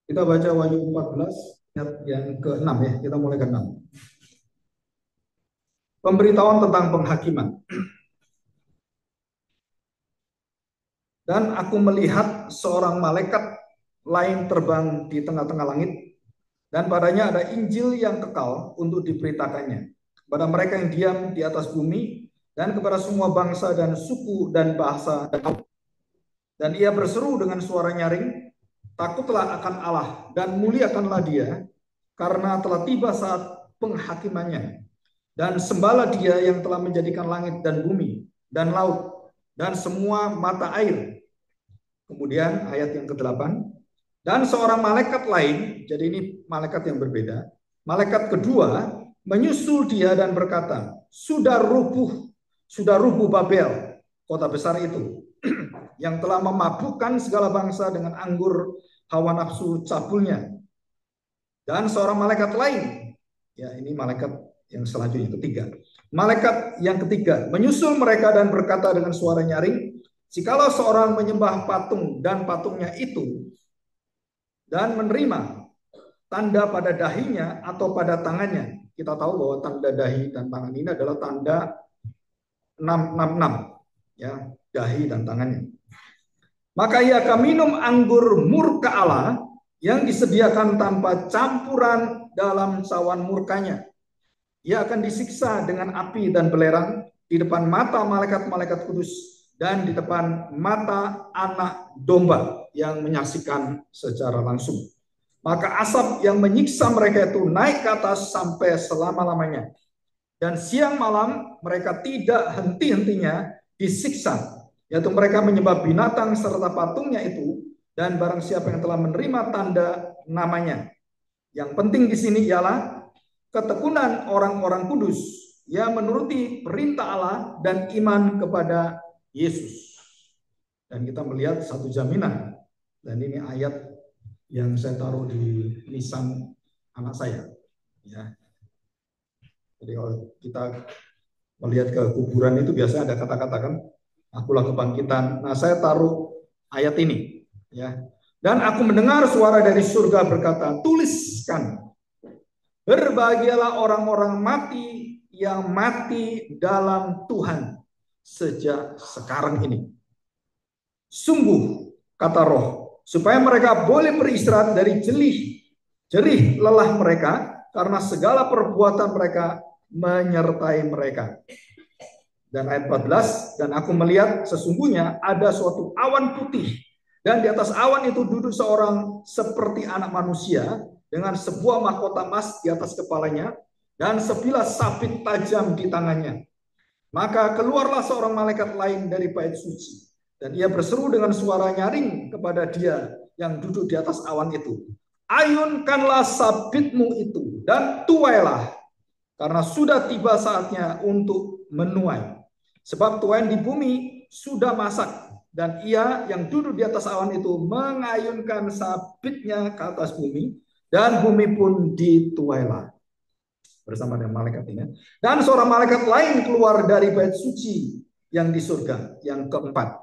Kita baca Wahyu 14 ayat yang ke-6 ya. Kita mulai ke-6. Pemberitahuan tentang penghakiman. Dan aku melihat seorang malaikat lain terbang di tengah-tengah langit, dan padanya ada Injil yang kekal untuk diberitakannya kepada mereka yang diam di atas bumi, dan kepada semua bangsa dan suku dan bahasa. Dan ia berseru dengan suara nyaring, takutlah akan Allah dan muliakanlah Dia, karena telah tiba saat penghakimannya. Dan sembahlah Dia yang telah menjadikan langit dan bumi dan laut dan semua mata air. Kemudian ayat yang ke-8, dan seorang malaikat lain, jadi ini malaikat yang berbeda, malaikat kedua menyusul dia dan berkata, sudah rubuh Babel, kota besar itu, yang telah memabukkan segala bangsa dengan anggur hawa nafsu cabulnya. Dan seorang malaikat lain, ya ini malaikat yang selanjutnya ketiga, malaikat yang ketiga menyusul mereka dan berkata dengan suara nyaring, jikalau seorang menyembah patung dan patungnya itu dan menerima tanda pada dahinya atau pada tangannya. Kita tahu bahwa tanda dahi dan tangan ini adalah tanda 666, ya, dahi dan tangannya. Maka ia akan minum anggur murka Allah yang disediakan tanpa campuran dalam cawan murkanya. Ia akan disiksa dengan api dan belerang di depan mata malaikat-malaikat kudus dan di depan mata anak domba yang menyaksikan secara langsung. Maka asap yang menyiksa mereka itu naik ke atas sampai selama-lamanya. Dan siang malam mereka tidak henti-hentinya disiksa, yaitu mereka menyembah binatang serta patungnya itu, dan barang siapa yang telah menerima tanda namanya. Yang penting di sini ialah ketekunan orang-orang kudus yang menuruti perintah Allah dan iman kepada Yesus. Dan kita melihat satu jaminan, dan ini ayat yang saya taruh di lisan anak saya, ya. Jadi kalau kita melihat ke kuburan itu biasanya ada kata-kata kan, akulah kebangkitan. Nah, saya taruh ayat ini, ya. Dan aku mendengar suara dari surga berkata, tuliskan, berbahagialah orang-orang mati yang mati dalam Tuhan sejak sekarang ini. Sungguh, kata Roh, supaya mereka boleh beristirahat dari jerih lelah mereka, karena segala perbuatan mereka menyertai mereka. Dan ayat 14, dan aku melihat sesungguhnya ada suatu awan putih, dan di atas awan itu duduk seorang seperti anak manusia, dengan sebuah mahkota emas di atas kepalanya, dan sebilah sabit tajam di tangannya. Maka keluarlah seorang malaikat lain dari bait suci, dan ia berseru dengan suara nyaring kepada dia yang duduk di atas awan itu, ayunkanlah sabitmu itu dan tuailah, karena sudah tiba saatnya untuk menuai. Sebab tuain di bumi sudah masak, dan ia yang duduk di atas awan itu mengayunkan sabitnya ke atas bumi, dan bumi pun dituailah bersama dengan malaikat ini. Dan seorang malaikat lain keluar dari bait suci yang di surga, yang keempat.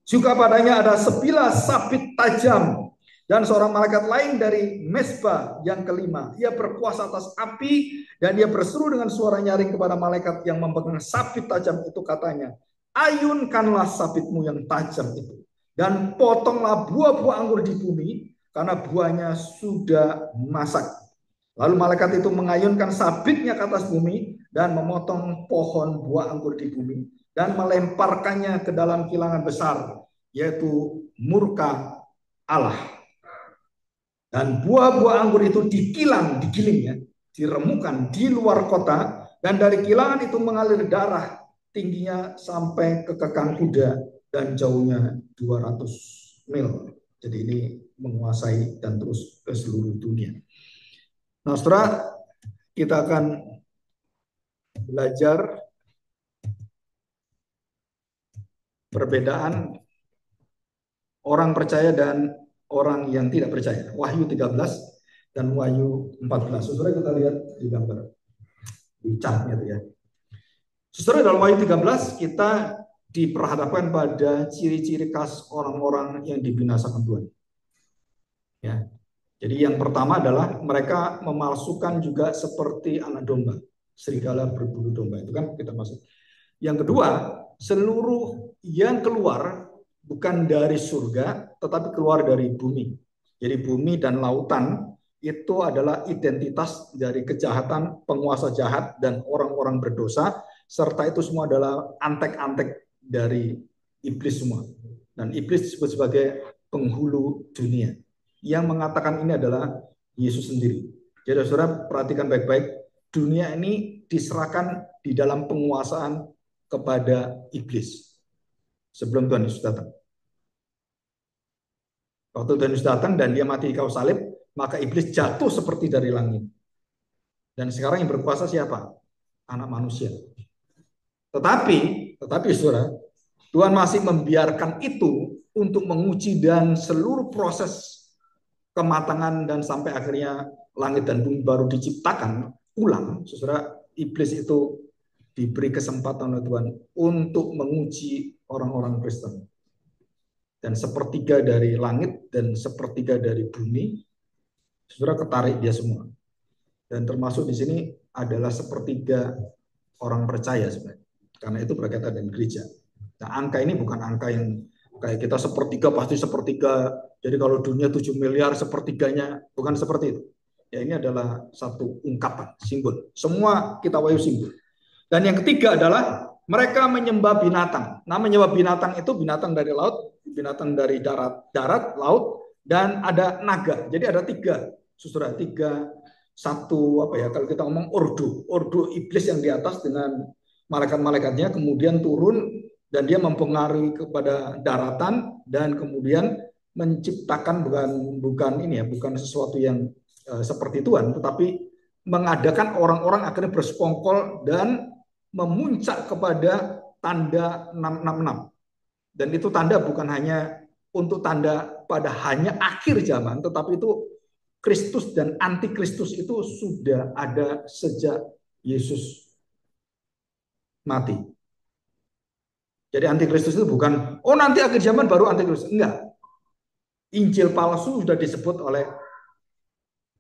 Juga padanya ada sebilah sabit tajam, dan seorang malaikat lain dari mesbah yang kelima. Ia berkuasa atas api, dan ia berseru dengan suara nyaring kepada malaikat yang memegang sabit tajam itu, katanya, ayunkanlah sabitmu yang tajam itu, dan potonglah buah-buah anggur di bumi, karena buahnya sudah masak. Lalu malaikat itu mengayunkan sabitnya ke atas bumi dan memotong pohon buah anggur di bumi dan melemparkannya ke dalam kilangan besar, yaitu murka Allah. Dan buah-buah anggur itu digilingnya, diremukan di luar kota, dan dari kilangan itu mengalir darah, tingginya sampai ke kekang kuda dan jauhnya 200 mil. Jadi ini menguasai dan terus ke seluruh dunia. Nah, setelah kita akan belajar perbedaan orang percaya dan orang yang tidak percaya. Wahyu 13 dan Wahyu 14. Saudara, kita lihat di gambar di chartnya itu ya. Saudara, dalam Wahyu 13 kita diperhadapkan pada ciri-ciri khas orang-orang yang dibinasakan Tuhan. Ya. Jadi yang pertama adalah mereka memalsukan juga seperti anak domba, serigala berbulu domba, itu kan kita masuk. Yang kedua, seluruh yang keluar bukan dari surga, tetapi keluar dari bumi. Jadi bumi dan lautan itu adalah identitas dari kejahatan, penguasa jahat, dan orang-orang berdosa, serta itu semua adalah antek-antek dari iblis semua. Dan iblis disebut sebagai penghulu dunia. Yang mengatakan ini adalah Yesus sendiri. Jadi saudara perhatikan baik-baik, dunia ini diserahkan di dalam penguasaan kepada iblis sebelum Tuhan Yesus datang. Waktu Tuhan Yesus datang dan dia mati di kayu salib, maka iblis jatuh seperti dari langit. Dan sekarang yang berkuasa siapa? Anak manusia. Tetapi saudara, Tuhan masih membiarkan itu untuk menguji dan seluruh proses kematangan dan sampai akhirnya langit dan bumi baru diciptakan ulang. Saudara, iblis itu diberi kesempatan oleh Tuhan untuk menguji orang-orang Kristen. Dan sepertiga dari langit dan sepertiga dari bumi, saudara ketarik dia semua. Dan termasuk di sini adalah sepertiga orang percaya sebenarnya. Karena itu berkaitan dengan gereja. Nah, angka ini bukan angka yang kayak kita sepertiga pasti sepertiga. Jadi kalau dunia 7 miliar sepertiganya, bukan seperti itu. Ya ini adalah satu ungkapan, simbol. Semua kita wayu simbol. Dan yang ketiga adalah mereka menyembah binatang. Nah, menyembah binatang itu binatang dari laut, binatang dari darat, laut, dan ada naga. Jadi ada tiga, saudara, satu apa ya? Kalau kita ngomong ordo iblis yang di atas dengan malaikat-malaikatnya, kemudian turun dan dia mempengaruhi kepada daratan dan kemudian menciptakan bukan sesuatu yang seperti Tuhan, tetapi mengadakan orang-orang akhirnya bersekongkol dan memuncak kepada tanda 666. Dan itu tanda bukan hanya untuk tanda pada hanya akhir zaman, tetapi itu Kristus dan antikristus itu sudah ada sejak Yesus mati. Jadi antikristus itu bukan, oh nanti akhir zaman baru antikristus. Enggak. Injil palsu sudah disebut oleh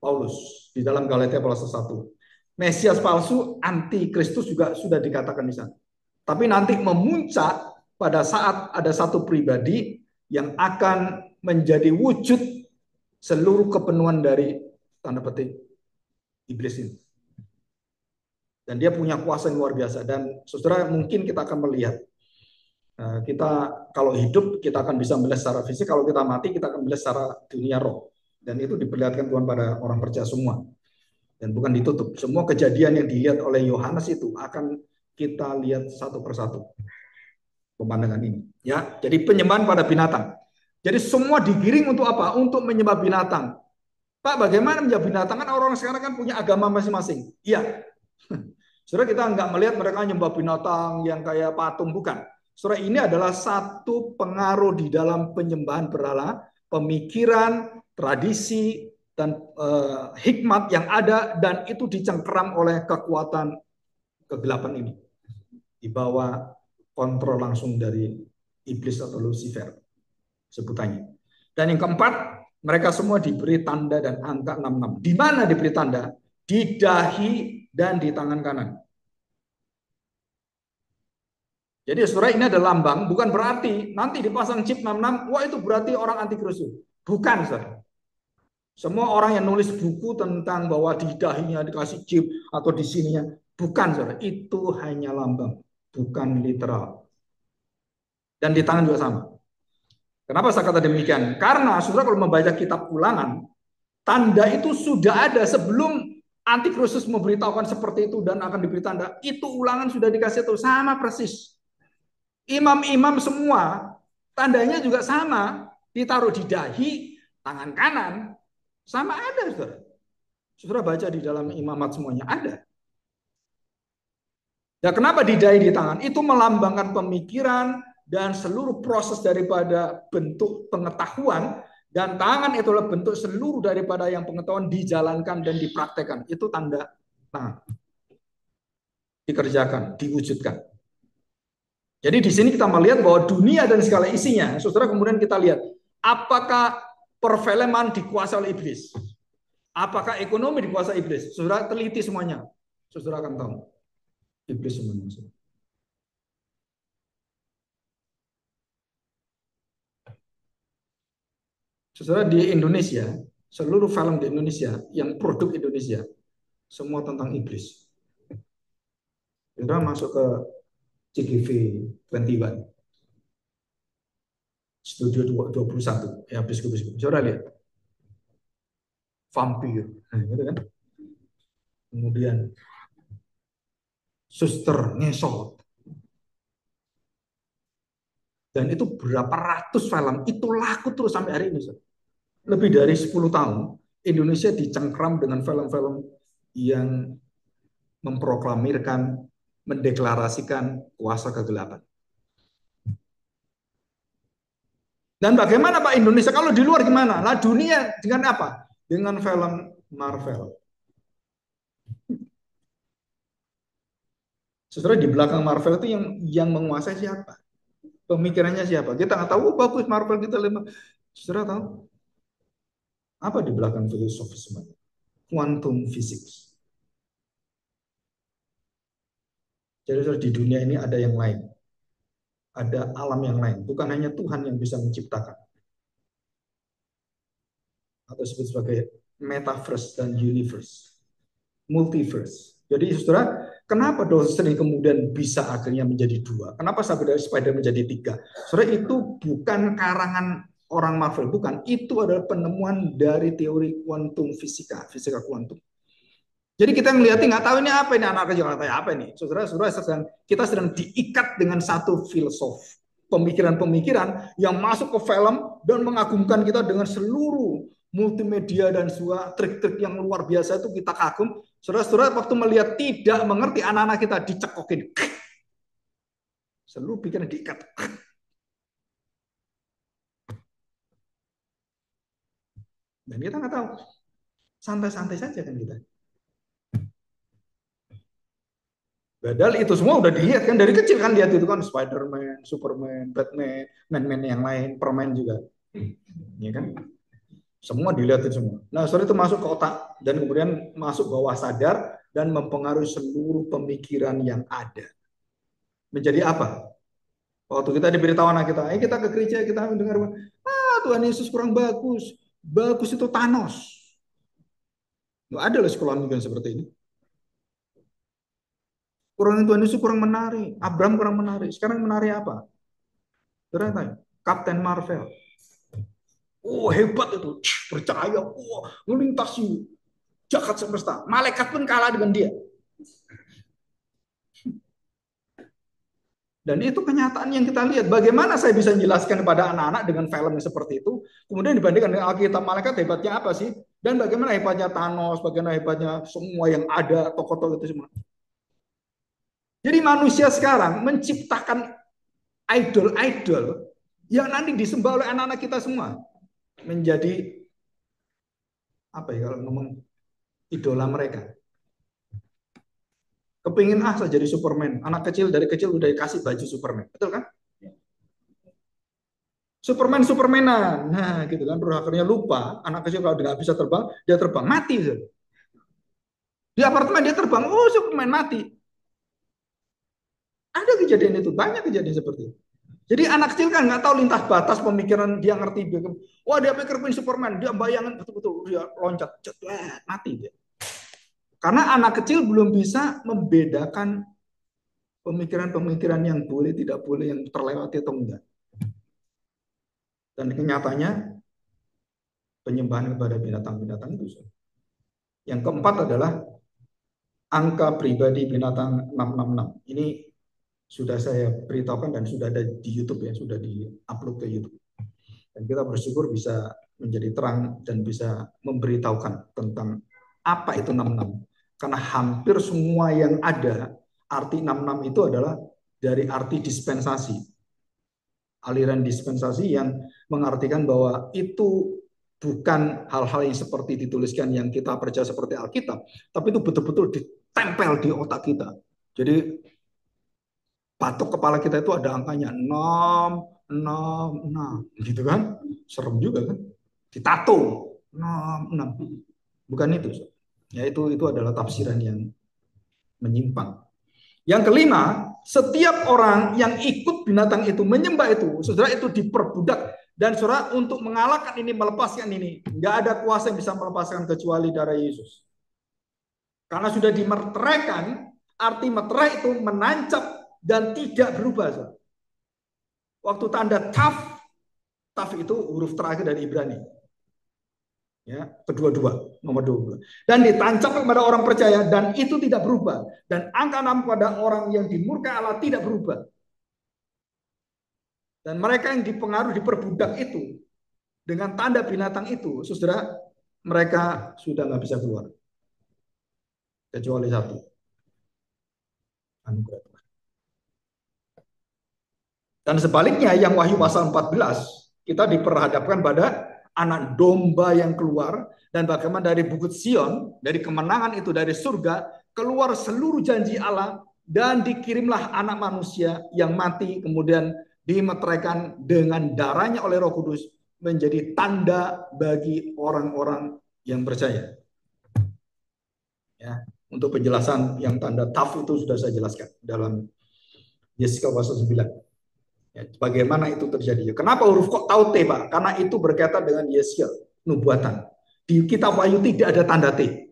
Paulus di dalam Galatia pasal 1. Mesias palsu, antikristus juga sudah dikatakan di sana. Tapi nanti memuncak pada saat ada satu pribadi yang akan menjadi wujud seluruh kepenuhan dari tanda petik iblis ini. Dan dia punya kuasa yang luar biasa. Dan saudara mungkin kita akan melihat, kita kalau hidup kita akan bisa melihat secara fisik, kalau kita mati kita akan melihat secara dunia roh. Dan itu diperlihatkan Tuhan pada orang percaya semua. Dan bukan ditutup. Semua kejadian yang dilihat oleh Yohanes itu akan kita lihat satu persatu. Pemandangan ini. Ya, jadi penyembahan pada binatang. Jadi semua digiring untuk apa? Untuk menyembah binatang. Pak, bagaimana menyembah binatang? Kan orang sekarang kan punya agama masing-masing. Iya. Saudara, kita nggak melihat mereka menyembah binatang yang kayak patung, bukan. Saudara, ini adalah satu pengaruh di dalam penyembahan berhala, pemikiran, tradisi, dan hikmat yang ada, dan itu dicengkeram oleh kekuatan kegelapan ini. Di bawah kontrol langsung dari iblis atau Lucifer sebutannya. Dan yang keempat, mereka semua diberi tanda dan angka 66. Di mana diberi tanda? Di dahi dan di tangan kanan. Jadi saudara, ini ada lambang, bukan berarti nanti dipasang chip 66, wah itu berarti orang antikristus. Bukan, saudara. Semua orang yang nulis buku tentang bahwa di dahinya dikasih chip atau di sininya, bukan, saudara. Itu hanya lambang, bukan literal. Dan di tangan juga sama. Kenapa saya kata demikian? Karena saudara kalau membaca kitab Ulangan, tanda itu sudah ada sebelum antikristus memberitahukan seperti itu dan akan diberi tanda. Itu Ulangan sudah dikasih tahu sama persis. Imam-imam semua tandanya juga sama, ditaruh di dahi, tangan kanan, sama ada, saudara. Saudara baca di dalam imamat semuanya ada. Ya, kenapa di dahi di tangan? Itu melambangkan pemikiran dan seluruh proses daripada bentuk pengetahuan, dan tangan itu adalah bentuk seluruh daripada yang pengetahuan dijalankan dan dipraktekkan. Itu tanda tangan. Dikerjakan, diwujudkan. Jadi di sini kita melihat bahwa dunia dan segala isinya, saudara, kemudian kita lihat apakah perfilman dikuasai oleh iblis. Apakah ekonomi dikuasai iblis? Saudara teliti semuanya. Saudara akan tahu. Iblis semuanya. Saudara di Indonesia, seluruh film di Indonesia yang produk Indonesia semua tentang iblis. Saudara masuk ke CGV 21, Studio 21, ya habis. Saudara lihat vampir, nah, gitu kan. Kemudian suster ngesot, dan itu berapa ratus film itu laku terus sampai hari ini. Lebih dari 10 tahun Indonesia dicengkram dengan film-film yang memproklamirkan, mendeklarasikan kuasa kegelapan. Dan bagaimana Pak Indonesia kalau di luar gimana? Lah dunia dengan apa? Dengan film Marvel. Saudara, di belakang Marvel itu yang menguasai siapa? Pemikirannya siapa? Kita nggak tahu. Oh, bagus Marvel kita lima. Saudara tahu apa di belakang filosofisme? Quantum physics. Jadi saudara, di dunia ini ada yang lain. Ada alam yang lain. Bukan hanya Tuhan yang bisa menciptakan. Atau disebut sebagai metaverse dan universe. Multiverse. Jadi saudara, kenapa doktrin kemudian bisa akhirnya menjadi dua? Kenapa Spider menjadi tiga? Saudara, itu bukan karangan orang Marvel, bukan. Itu adalah penemuan dari teori kuantum fisika kuantum. Jadi kita melihat nggak tahu ini apa ini anak kecil nggak tahu apa ini. Saudara, kita sedang diikat dengan satu filsuf, pemikiran-pemikiran yang masuk ke film dan mengagumkan kita dengan seluruh multimedia dan semua trik-trik yang luar biasa itu kita kagum. Saudara-saudara, waktu melihat tidak mengerti, anak-anak kita dicekokin, seluruh pikiran diikat. Dan kita nggak tahu, santai-santai saja kan kita. Padahal itu semua udah dilihat kan dari kecil kan, lihat itu kan Spider-Man, Superman, Batman, Man-Man yang lain, permen juga. Ya kan? Semua dilihatin semua. Nah, setelah itu masuk ke otak dan kemudian masuk bawah sadar dan mempengaruhi seluruh pemikiran yang ada. Menjadi apa? Waktu kita diberitahu anak kita, kita ke gereja, kita mendengar, Tuhan Yesus kurang bagus. Bagus itu Thanos. Nggak ada loh sekolah mungkin seperti ini. Kurang Tuhan Yesus kurang menarik. Abraham kurang menarik. Sekarang menarik apa? Ternyata Captain Marvel. Oh hebat itu, percaya, melintasi jagat semesta. Malaikat pun kalah dengan dia. Dan itu kenyataan yang kita lihat. Bagaimana saya bisa menjelaskan kepada anak-anak dengan film yang seperti itu, kemudian dibandingkan dengan Alkitab, malaikat hebatnya apa sih? Dan bagaimana hebatnya Thanos, bagaimana hebatnya semua yang ada, tokoh-tokoh itu semua. Jadi manusia sekarang menciptakan idol-idol yang nanti disembah oleh anak-anak kita semua. Menjadi apa ya kalau ngomong idola mereka. Kepingin saya jadi Superman. Anak kecil dari kecil udah dikasih baju Superman. Betul kan? Supermanan. Nah, gitu kan. Terus akhirnya lupa. Anak kecil kalau nggak bisa terbang, dia terbang. Mati. Di apartemen dia terbang. Oh, Superman mati. Ada kejadian itu. Banyak kejadian seperti itu. Jadi anak kecil kan nggak tahu lintas batas pemikiran, dia ngerti. Wah, dia pikir Queen Superman. Dia bayangin betul-betul. Dia loncat. Mati dia. Karena anak kecil belum bisa membedakan pemikiran-pemikiran yang boleh, tidak boleh, yang terlewati atau enggak. Dan kenyataannya penyembahan kepada binatang-binatang itu. Yang keempat adalah angka pribadi binatang 666. Ini sudah saya beritahukan dan sudah ada di YouTube ya, sudah di-upload ke YouTube. Dan kita bersyukur bisa menjadi terang dan bisa memberitahukan tentang apa itu 66. Karena hampir semua yang ada, arti 66 itu adalah dari arti dispensasi. Aliran dispensasi yang mengartikan bahwa itu bukan hal-hal yang seperti dituliskan yang kita percaya seperti Alkitab, tapi itu betul-betul ditempel di otak kita. Jadi batuk kepala kita itu ada angkanya 6, 6, 6, gitu kan? Serem juga kan? Ditato 6, 6. Bukan itu. Ya, itu adalah tafsiran yang menyimpang. Yang kelima, setiap orang yang ikut binatang itu, menyembah itu, saudara, itu diperbudak. Dan saudara, untuk mengalahkan ini, melepaskan ini, nggak ada kuasa yang bisa melepaskan kecuali darah Yesus. Karena sudah dimeteraikan, arti meterai itu menancap dan tidak berubah. Saudara. Waktu tanda taf, taf itu huruf terakhir dari Ibrani. Ya, kedua-dua, nomor 22. Dan ditancap kepada orang percaya dan itu tidak berubah. Dan angka 6 pada orang yang dimurkai Allah tidak berubah. Dan mereka yang dipengaruhi diperbudak itu dengan tanda binatang itu, saudara, mereka sudah nggak bisa keluar kecuali satu, anugerah Tuhan. Dan sebaliknya yang Wahyu pasal 14, kita diperhadapkan pada anak domba yang keluar dan bagaimana dari Bukit Sion, dari kemenangan itu dari surga keluar seluruh janji Allah dan dikirimlah anak manusia yang mati kemudian dimeteraikan dengan darahnya oleh Roh Kudus menjadi tanda bagi orang-orang yang percaya. Ya, untuk penjelasan yang tanda taf itu sudah saya jelaskan dalam Yesaya pasal 9. Ya, bagaimana itu terjadi? Kenapa huruf kok taute, Pak? Karena itu berkaitan dengan Yesaya, nubuatan. Di kitab Wahyu tidak ada tanda T.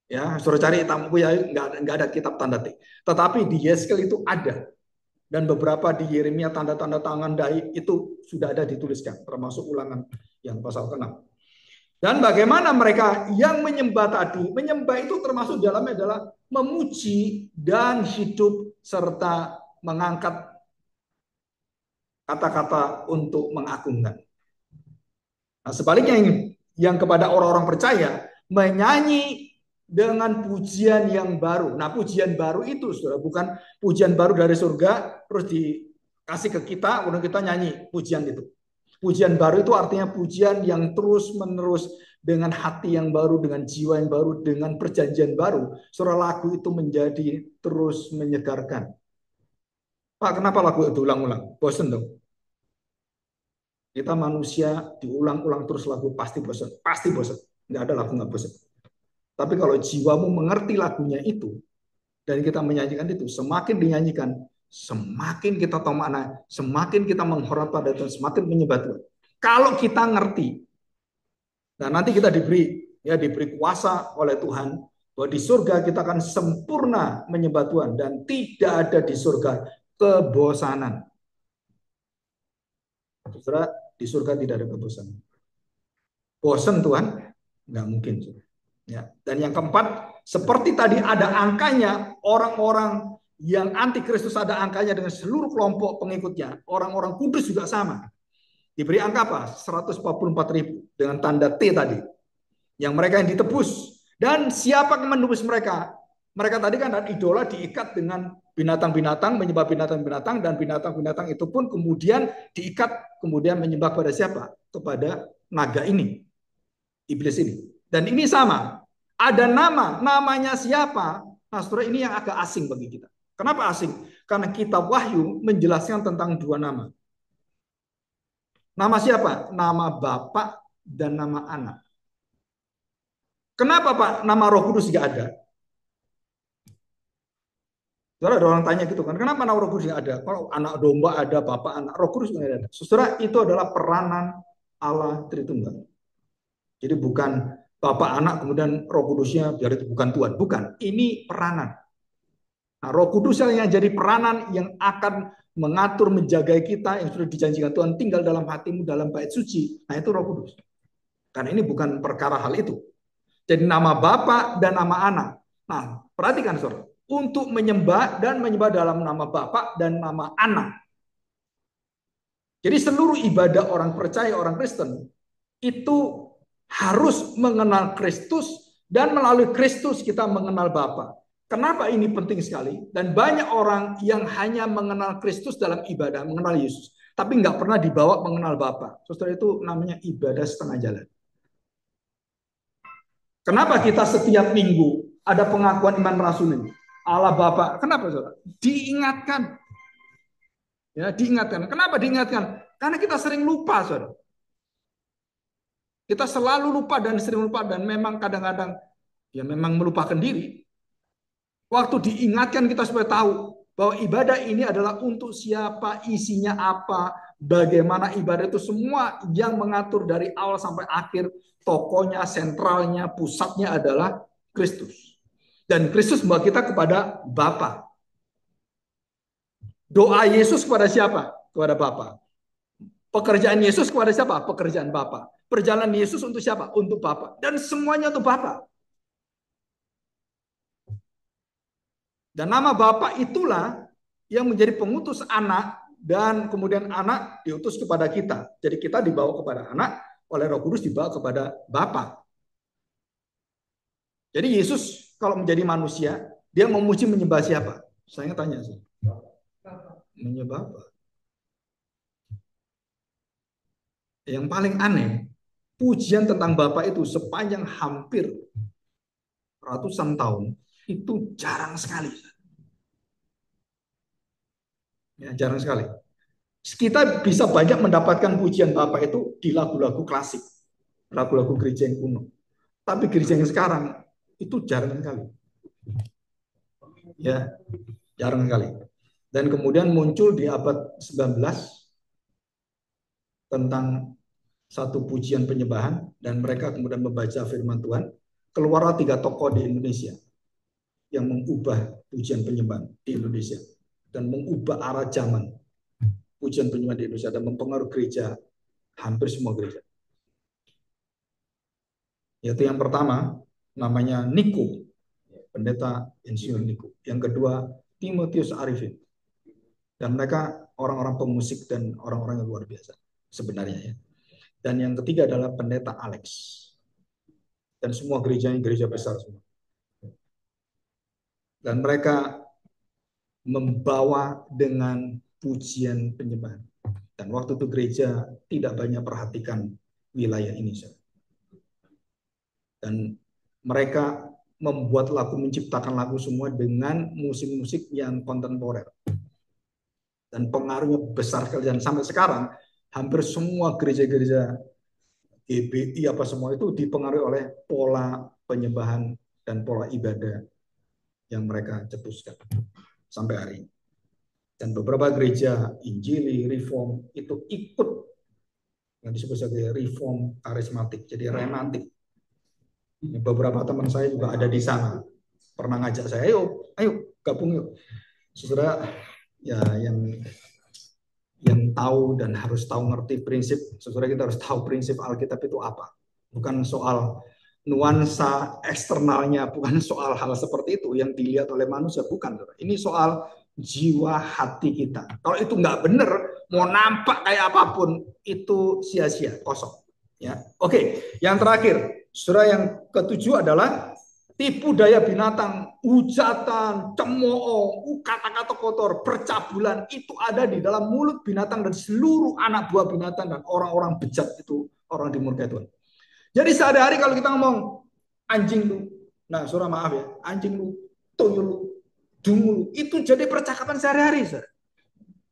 Ya, suruh cari tamu ya, nggak ada kitab tanda T. Tetapi di Yesaya itu ada. Dan beberapa di Yeremia tanda-tanda tangan dahi itu sudah ada dituliskan, termasuk ulangan yang pasal ke-6. Dan bagaimana mereka yang menyembah tadi, menyembah itu termasuk dalamnya adalah memuji dan hidup serta mengangkat kata-kata untuk mengagungkan. Nah, sebaliknya ini yang kepada orang-orang percaya menyanyi dengan pujian yang baru. Nah, pujian baru itu saudara, bukan pujian baru dari surga terus dikasih ke kita, kemudian kita nyanyi pujian itu. Pujian baru itu artinya pujian yang terus-menerus dengan hati yang baru, dengan jiwa yang baru, dengan perjanjian baru. Saudara, lagu itu menjadi terus menyegarkan. Pak, kenapa lagu itu ulang-ulang? Bosen dong. Kita manusia diulang-ulang terus lagu pasti bosan, pasti bosan. Nggak ada lagu nggak bosan. Tapi kalau jiwamu mengerti lagunya itu dan kita menyanyikan itu, semakin dinyanyikan, semakin kita tahu makna, semakin kita menghormat pada Tuhan, semakin menyembah Tuhan. Kalau kita ngerti, nah nanti kita diberi kuasa oleh Tuhan bahwa di surga kita akan sempurna menyembah Tuhan dan tidak ada di surga kebosanan. Saudara, di surga tidak ada kebosanan. Bosan Tuhan? Nggak mungkin. Ya. Dan yang keempat, seperti tadi ada angkanya, orang-orang yang anti Kristus ada angkanya dengan seluruh kelompok pengikutnya. Orang-orang kudus juga sama. Diberi angka apa? 144.000 dengan tanda T tadi. Yang mereka yang ditebus. Dan siapa yang menebus mereka? Mereka tadi kan idola diikat dengan binatang-binatang, menyembah binatang-binatang, dan binatang-binatang itu pun kemudian diikat, kemudian menyembah pada siapa? Kepada naga ini, iblis ini. Dan ini sama, ada namanya siapa? Nah, saudara, ini yang agak asing bagi kita. Kenapa asing? Karena kitab Wahyu menjelaskan tentang dua nama. Nama siapa? Nama Bapa dan nama Anak. Kenapa Pak nama Roh Kudus nggak ada? Saudara, ada orang tanya gitu kan, kenapa nama Roh Kudus nggak ada? Kalau anak domba ada, Bapak, Anak, Roh Kudus nggak ada. Saudara, itu adalah peranan Allah Tritunggal. Jadi bukan Bapak, Anak, kemudian Roh Kudusnya biar itu bukan Tuhan. Bukan, ini peranan. Nah, Roh Kudus yang jadi peranan yang akan mengatur, menjaga kita yang sudah dijanjikan Tuhan tinggal dalam hatimu dalam bait suci. Nah, itu Roh Kudus. Karena ini bukan perkara hal itu. Jadi nama Bapa dan nama Anak. Nah, perhatikan saudara, untuk menyembah dan menyembah dalam nama Bapa dan nama Anak. Jadi seluruh ibadah orang percaya, orang Kristen itu harus mengenal Kristus dan melalui Kristus kita mengenal Bapa. Kenapa ini penting sekali? Dan banyak orang yang hanya mengenal Kristus dalam ibadah, mengenal Yesus, tapi nggak pernah dibawa mengenal Bapa. Saudara, itu namanya ibadah setengah jalan. Kenapa kita setiap minggu ada pengakuan iman rasul Allah Bapa? Kenapa, saudara? Diingatkan. Ya, diingatkan. Kenapa diingatkan? Karena kita sering lupa, saudara. Kita selalu lupa dan sering lupa dan memang kadang-kadang ya memang melupakan diri. Waktu diingatkan kita supaya tahu bahwa ibadah ini adalah untuk siapa, isinya apa, bagaimana ibadah itu semua yang mengatur dari awal sampai akhir, tokonya, sentralnya, pusatnya adalah Kristus. Dan Kristus membawa kita kepada Bapa. Doa Yesus kepada siapa? Kepada Bapa. Pekerjaan Yesus kepada siapa? Pekerjaan Bapa. Perjalanan Yesus untuk siapa? Untuk Bapa. Dan semuanya untuk Bapa. Dan nama Bapa itulah yang menjadi pengutus anak dan kemudian anak diutus kepada kita. Jadi kita dibawa kepada anak, oleh Roh Kudus dibawa kepada Bapa. Jadi Yesus kalau menjadi manusia, dia memuji menyembah siapa? Saya tanya sih. Menyembah apa? Yang paling aneh, pujian tentang Bapa itu sepanjang hampir ratusan tahun itu jarang sekali. Ya, jarang sekali. Kita bisa banyak mendapatkan pujian Bapa itu di lagu-lagu klasik, lagu-lagu gereja yang kuno. Tapi gereja yang sekarang itu jarang sekali. Ya, jarang sekali. Dan kemudian muncul di abad 19 tentang satu pujian penyembahan dan mereka kemudian membaca firman Tuhan. Keluarlah 3 tokoh di Indonesia yang mengubah pujian penyembahan di Indonesia dan mengubah arah zaman pujian penyembahan di Indonesia dan mempengaruhi gereja, hampir semua gereja. Yaitu yang pertama namanya Niko, pendeta Insinyur Niko. Yang kedua Timotius Arifin. Dan mereka orang-orang pemusik dan orang-orang yang luar biasa sebenarnya ya. Dan yang ketiga adalah pendeta Alex. Dan semua gerejanya gereja besar semua. Dan mereka membawa dengan pujian penyembahan. Dan waktu itu gereja tidak banyak perhatikan wilayah ini. Dan mereka membuat lagu, menciptakan lagu semua dengan musik-musik yang kontemporer. Dan pengaruhnya besar sekali. Dan sampai sekarang, hampir semua gereja-gereja GBI apa semua itu dipengaruhi oleh pola penyembahan dan pola ibadah yang mereka cetuskan sampai hari ini. Dan beberapa gereja Injili, Reform itu ikut yang disebut sebagai Reform karismatik, jadi remantik. Beberapa teman saya juga ada di sana, pernah ngajak saya, ayo gabung yuk. Saudara, ya yang tahu dan harus tahu ngerti prinsip, saudara kita harus tahu prinsip Alkitab itu apa. Bukan soal nuansa eksternalnya, bukan soal hal seperti itu yang dilihat oleh manusia, bukan. Ini soal jiwa hati kita. Kalau itu nggak benar, mau nampak kayak apapun, itu sia-sia, kosong. Ya, oke. Yang terakhir, saudara, yang ketujuh adalah tipu daya binatang, hujatan, cemooh, kata-kata kotor, percabulan itu ada di dalam mulut binatang dan seluruh anak buah binatang dan orang-orang bejat itu orang dimurkai Tuhan. Jadi sehari-hari kalau kita ngomong anjing lu, nah saudara maaf ya, anjing lu, tuyul lu, dungu lu, itu jadi percakapan sehari-hari.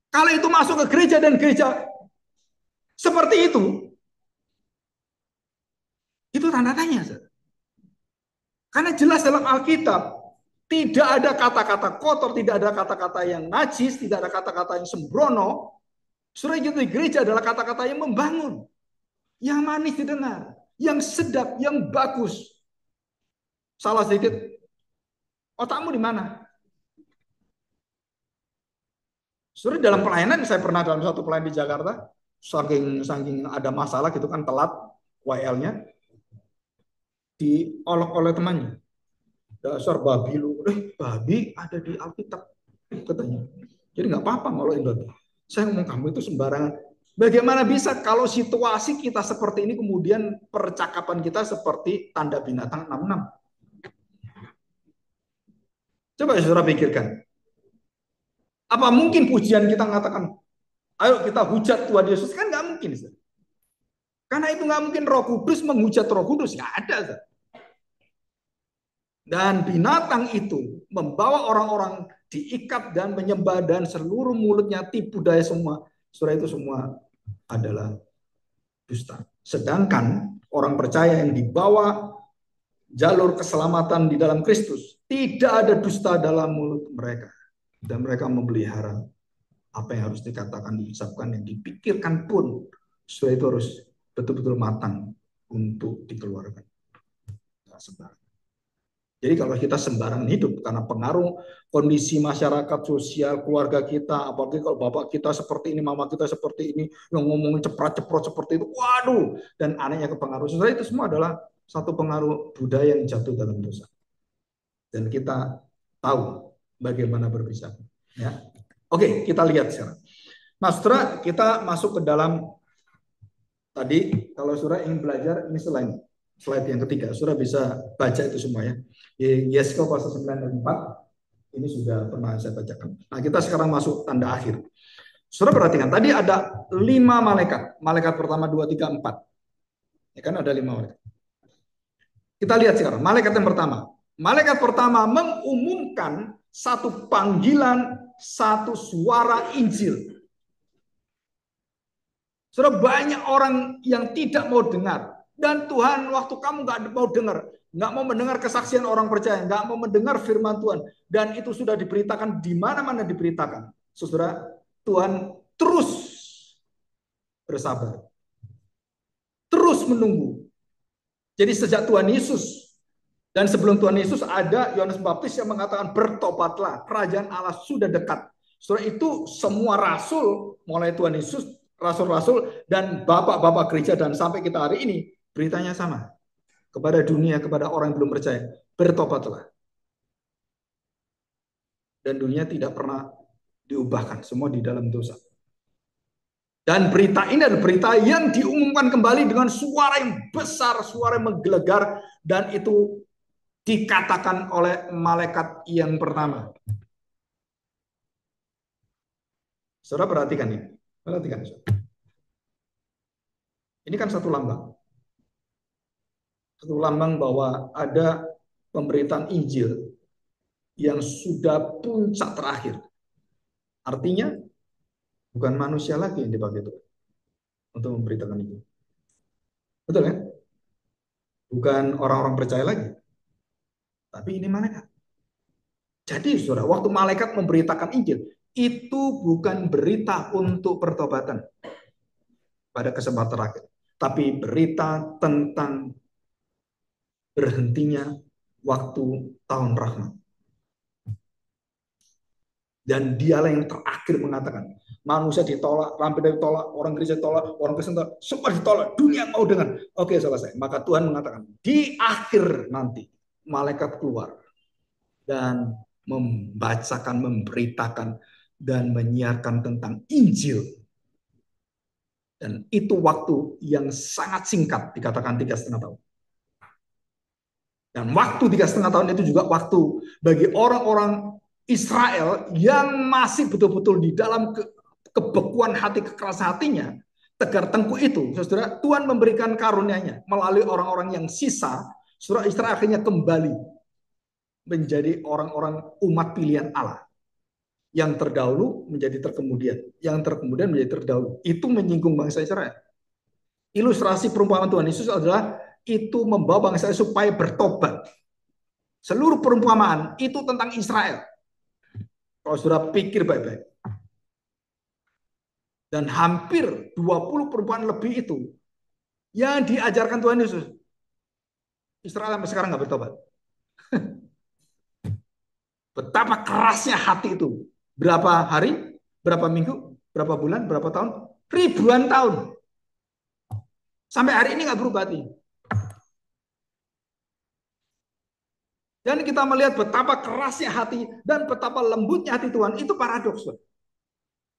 Kalau itu masuk ke gereja dan gereja seperti itu tanda tanya. Karena jelas dalam Alkitab tidak ada kata-kata kotor, tidak ada kata-kata yang najis, tidak ada kata-kata yang sembrono. Surah itu di gereja adalah kata-kata yang membangun, yang manis didengar, yang sedap, yang bagus. Salah sedikit, otakmu di mana? Surah dalam pelayanan, saya pernah dalam satu pelayanan di Jakarta, saking ada masalah gitu kan, telat WL-nya, diolok oleh temannya. Dasar babi lu, babi ada di Alkitab katanya. Jadi nggak apa-apa ngolokin babi. Saya ngomong kamu itu sembarangan. Bagaimana bisa kalau situasi kita seperti ini kemudian percakapan kita seperti tanda binatang 66? Coba saudara pikirkan. Apa mungkin pujian kita mengatakan, ayo kita hujat Tuhan Yesus? Kan nggak mungkin. Karena itu nggak mungkin Roh Kudus menghujat Roh Kudus. Nggak ada. Dan binatang itu membawa orang-orang diikat dan menyembah dan seluruh mulutnya tipu daya semua. Surah itu semua adalah dusta. Sedangkan orang percaya yang dibawa jalur keselamatan di dalam Kristus, tidak ada dusta dalam mulut mereka. Dan mereka memelihara apa yang harus dikatakan, diucapkan, yang dipikirkan pun, setelah itu harus betul-betul matang untuk dikeluarkan. Tidak sembarangan. Jadi kalau kita sembarangan hidup karena pengaruh kondisi masyarakat sosial, keluarga kita, apalagi kalau bapak kita seperti ini, mama kita seperti ini, yang ngomongin ceprot-ceprot seperti itu, waduh, dan anehnya kepengaruh sosial, itu semua adalah satu pengaruh budaya yang jatuh dalam dosa. Dan kita tahu bagaimana berbicara. Ya. Oke, kita lihat sekarang. Nah, saudara, kita masuk ke dalam tadi, kalau saudara ingin belajar, ini slide yang ketiga. Saudara bisa baca itu semua ya. Yeskiel pasal 9 dan 4, ini sudah pernah saya bacakan. Nah, kita sekarang masuk tanda akhir. Saudara perhatikan, tadi ada 5 malaikat. Malaikat pertama, 2, 3, 4. Ya kan ada 5 malaikat. Kita lihat sekarang, malaikat yang pertama. Malaikat pertama mengumumkan satu panggilan, satu suara Injil. Saudara, banyak orang yang tidak mau dengar. Dan Tuhan, waktu kamu nggak mau dengar, nggak mau mendengar kesaksian orang percaya, nggak mau mendengar firman Tuhan, dan itu sudah diberitakan di mana-mana diberitakan. Saudara, Tuhan terus bersabar, terus menunggu. Jadi sejak Tuhan Yesus, dan sebelum Tuhan Yesus ada Yohanes Pembaptis yang mengatakan bertobatlah, kerajaan Allah sudah dekat. Saudara, itu semua rasul, mulai Tuhan Yesus, rasul-rasul, dan bapak-bapak gereja, dan sampai kita hari ini, beritanya sama. Kepada dunia, kepada orang yang belum percaya, bertobatlah. Dan dunia tidak pernah diubahkan, semua di dalam dosa. Dan berita ini adalah berita yang diumumkan kembali dengan suara yang besar, suara yang menggelegar, dan itu dikatakan oleh malaikat yang pertama. Saudara perhatikan ini. Perhatikan. Ini kan satu lambang. Satu lambang bahwa ada pemberitaan Injil yang sudah puncak terakhir. Artinya bukan manusia lagi yang dipakai Tuhan untuk memberitakan itu. Betul ya? Bukan orang-orang percaya lagi. Tapi ini malaikat. Jadi saudara, waktu malaikat memberitakan Injil, itu bukan berita untuk pertobatan pada kesempatan terakhir. Tapi berita tentang berhentinya waktu tahun rahmat. Dan dialah yang terakhir mengatakan, manusia ditolak, ramping ditolak, orang gereja ditolak, orang Kristen ditolak, semua ditolak, dunia mau dengar. Oke, selesai. Maka Tuhan mengatakan, di akhir nanti, malaikat keluar dan membacakan, memberitakan, dan menyiarkan tentang Injil. Dan itu waktu yang sangat singkat, dikatakan 3,5 tahun. Dan waktu 3,5 tahun itu juga waktu bagi orang-orang Israel yang masih betul-betul di dalam kebekuan hati, keras hatinya, tegar tengkuk itu, saudara, Tuhan memberikan karunia-Nya melalui orang-orang yang sisa, saudara, Israel akhirnya kembali menjadi orang-orang umat pilihan Allah. Yang terdahulu menjadi terkemudian, yang terkemudian menjadi terdahulu. Itu menyinggung bangsa Israel. Ilustrasi perumpamaan Tuhan Yesus adalah itu membawa bangsa Israel supaya bertobat. Seluruh perumpamaan itu tentang Israel. Kalau sudah pikir baik-baik. Dan hampir 20 perumpamaan lebih itu yang diajarkan Tuhan Yesus. Israel sampai sekarang nggak bertobat. Betapa kerasnya hati itu. Berapa hari, berapa minggu, berapa bulan, berapa tahun, ribuan tahun. Sampai hari ini nggak berubah hati. Dan kita melihat betapa kerasnya hati dan betapa lembutnya hati Tuhan. Itu paradoks.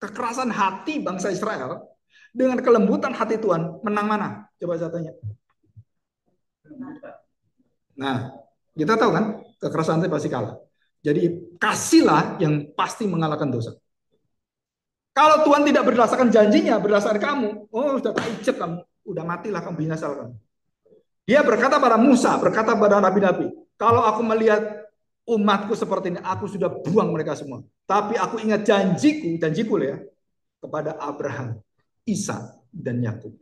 Kekerasan hati bangsa Israel dengan kelembutan hati Tuhan, menang mana? Coba saya tanya. Nah, kita tahu kan, kekerasan hati pasti kalah. Jadi kasihlah yang pasti mengalahkan dosa. Kalau Tuhan tidak berdasarkan janjinya, berdasarkan kamu, oh sudah tak ijab kamu, udah matilah kamu, binasa kamu. Dia berkata pada Musa, berkata pada nabi-nabi, kalau aku melihat umatku seperti ini, aku sudah buang mereka semua. Tapi aku ingat janjiku ya, kepada Abraham, Ishak, dan Yakub.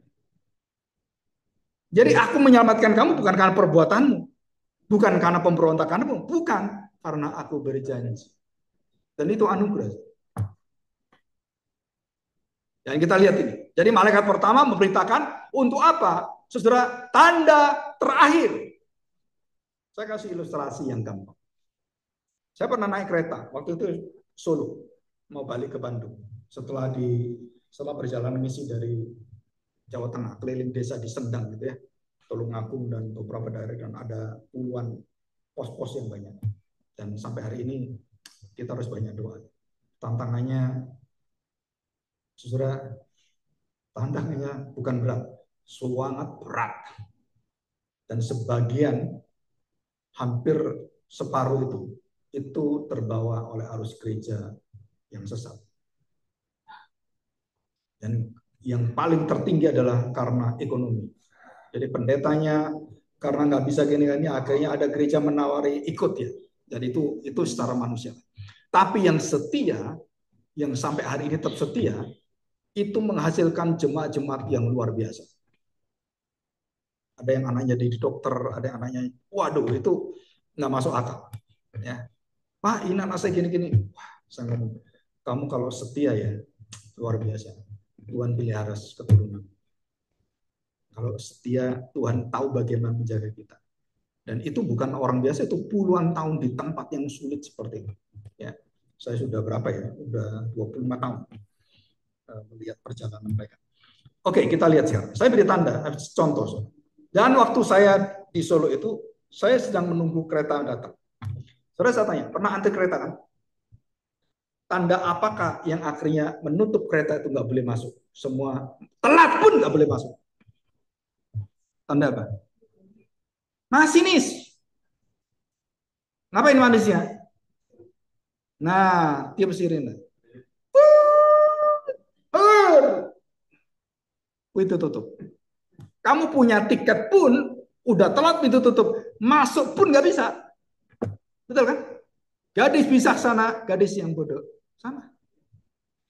Jadi aku menyelamatkan kamu bukan karena perbuatanmu, bukan karena pemberontakanmu, bukan karena aku berjanji. Dan itu anugerah. Dan kita lihat ini. Jadi malaikat pertama memberitakan untuk apa? Saudara, tanda terakhir. Saya kasih ilustrasi yang gampang. Saya pernah naik kereta waktu itu Solo, mau balik ke Bandung. Setelah perjalanan misi dari Jawa Tengah, keliling desa di Sendang gitu ya, Tulungagung dan beberapa daerah, dan ada puluhan pos-pos yang banyak. Dan sampai hari ini kita harus banyak doa. Tantangannya, saudara, tantangannya bukan berat, sangat berat. Dan sebagian, hampir separuh itu terbawa oleh arus gereja yang sesat. Dan yang paling tertinggi adalah karena ekonomi. Jadi pendetanya karena nggak bisa gini-gini, akhirnya ada gereja menawari ikut ya. Jadi itu secara manusia. Tapi yang setia, yang sampai hari ini tetap setia, itu menghasilkan jemaat-jemaat yang luar biasa. Ada yang anaknya jadi dokter, ada yang anaknya, waduh itu nggak masuk akal. Ya, Pak, ini anak saya gini-gini. Wah, saya ngomong, kamu kalau setia ya luar biasa. Tuhan pelihara keturunan. Kalau setia, Tuhan tahu bagaimana menjaga kita. Dan itu bukan orang biasa, itu puluhan tahun di tempat yang sulit seperti itu. Ya, saya sudah berapa ya? Sudah 25 tahun melihat perjalanan mereka. Oke, kita lihat sekarang. Saya beri tanda, contoh. Dan waktu saya di Solo itu, saya sedang menunggu kereta datang. Saudara, saya tanya, pernah antri kereta kan? Tanda apakah yang akhirnya menutup kereta itu nggak boleh masuk? Semua telat pun nggak boleh masuk. Tanda apa? Masinis. Ngapain manisnya? Nah, tiup sirine. Itu tutup. Kamu punya tiket pun udah telat, pintu tutup. Masuk pun nggak bisa. Betul kan? Gadis bijaksana, gadis yang bodoh. Sama.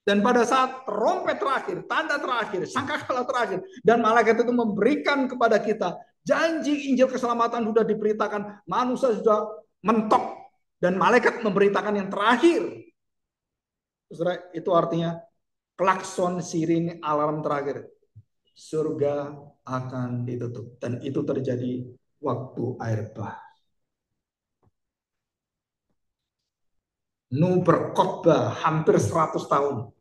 Dan pada saat trompet terakhir, tanda terakhir, sangkakala terakhir, dan malaikat itu memberikan kepada kita janji Injil keselamatan sudah diberitakan, manusia sudah mentok, dan malaikat memberitakan yang terakhir. Itu artinya klakson sirine alarm terakhir. Surga akan ditutup. Dan itu terjadi waktu air bah. Nuh berkhotbah hampir 100 tahun.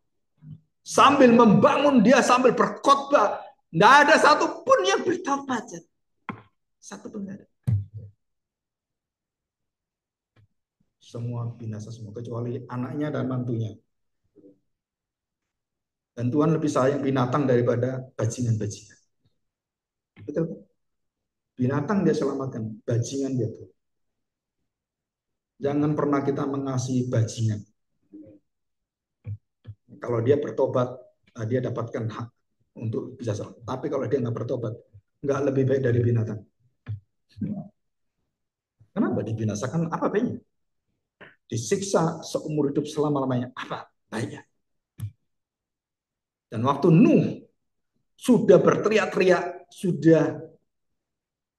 Sambil membangun dia, sambil berkhotbah. Nggak ada satupun yang bertobat. Satu pun nggak ada. Semua binasa semua, kecuali anaknya dan mantunya. Dan Tuhan lebih sayang binatang daripada bajingan-bajingan. Betul? Binatang dia selamatkan, bajingan dia tuh. Jangan pernah kita mengasihi bajingan. Kalau dia bertobat, dia dapatkan hak untuk bisa selamat. Tapi kalau dia nggak bertobat, nggak lebih baik dari binatang. Kenapa dibinasakan? Apa baiknya? Disiksa seumur hidup selama-lamanya. Apa baiknya? Dan waktu Nuh sudah berteriak-teriak, sudah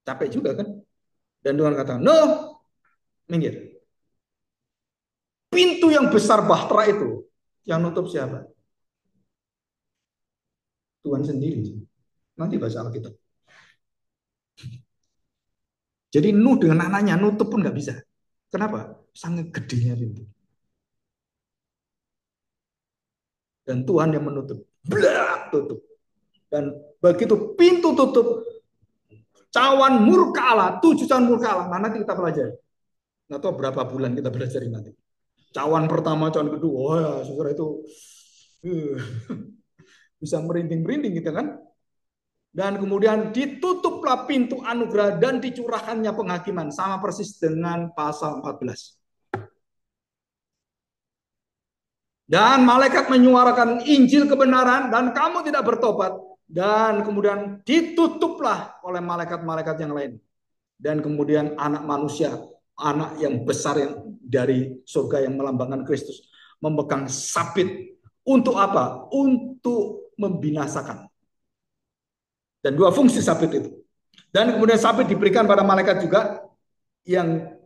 capek juga kan? Dan Tuhan kata, Nuh, minggir. Pintu yang besar bahtera itu, yang nutup siapa? Tuhan sendiri. Nanti baca Alkitab. Jadi Nuh dengan anaknya nutup pun nggak bisa. Kenapa? Sangat gedenya pintu. Dan Tuhan yang menutup. Blak, tutup. Dan begitu pintu tutup, cawan murka Allah, 7 cawan murka Allah. Nah, nanti kita pelajari. Nggak tahu berapa bulan kita belajar nanti. Cawan pertama, cawan kedua, wah ya, saudara itu bisa merinding-merinding gitu kan. Dan kemudian ditutuplah pintu anugerah dan dicurahkannya penghakiman. Sama persis dengan pasal 14. Dan malaikat menyuarakan Injil kebenaran dan kamu tidak bertobat. Dan kemudian ditutuplah oleh malaikat-malaikat yang lain. Dan kemudian anak manusia, anak yang besar yang dari surga yang melambangkan Kristus, memegang sabit. Untuk apa? Untuk membinasakan. Dan 2 fungsi sabit itu. Dan kemudian sabit diberikan pada malaikat juga, yang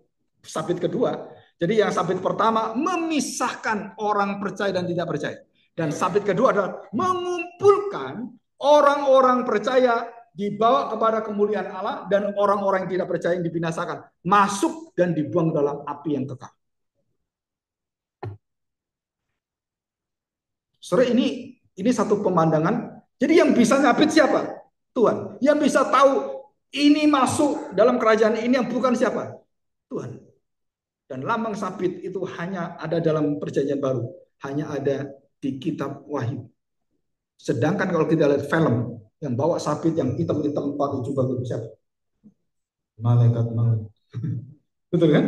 sabit kedua. Jadi yang sabit pertama memisahkan orang percaya dan tidak percaya. Dan sabit kedua adalah mengumpulkan orang-orang percaya dibawa kepada kemuliaan Allah, dan orang-orang yang tidak percaya yang dibinasakan masuk dan dibuang dalam api yang kekal. Saudara, ini satu pemandangan. Jadi yang bisa nyabit siapa? Tuhan. Yang bisa tahu ini masuk dalam kerajaan ini yang bukan siapa? Tuhan. Dan lambang sabit itu hanya ada dalam perjanjian baru, hanya ada di kitab Wahyu. Sedangkan kalau kita lihat film yang bawa sabit yang hitam-hitam pakai jubah itu siapa? Malaikat maut. Betul kan?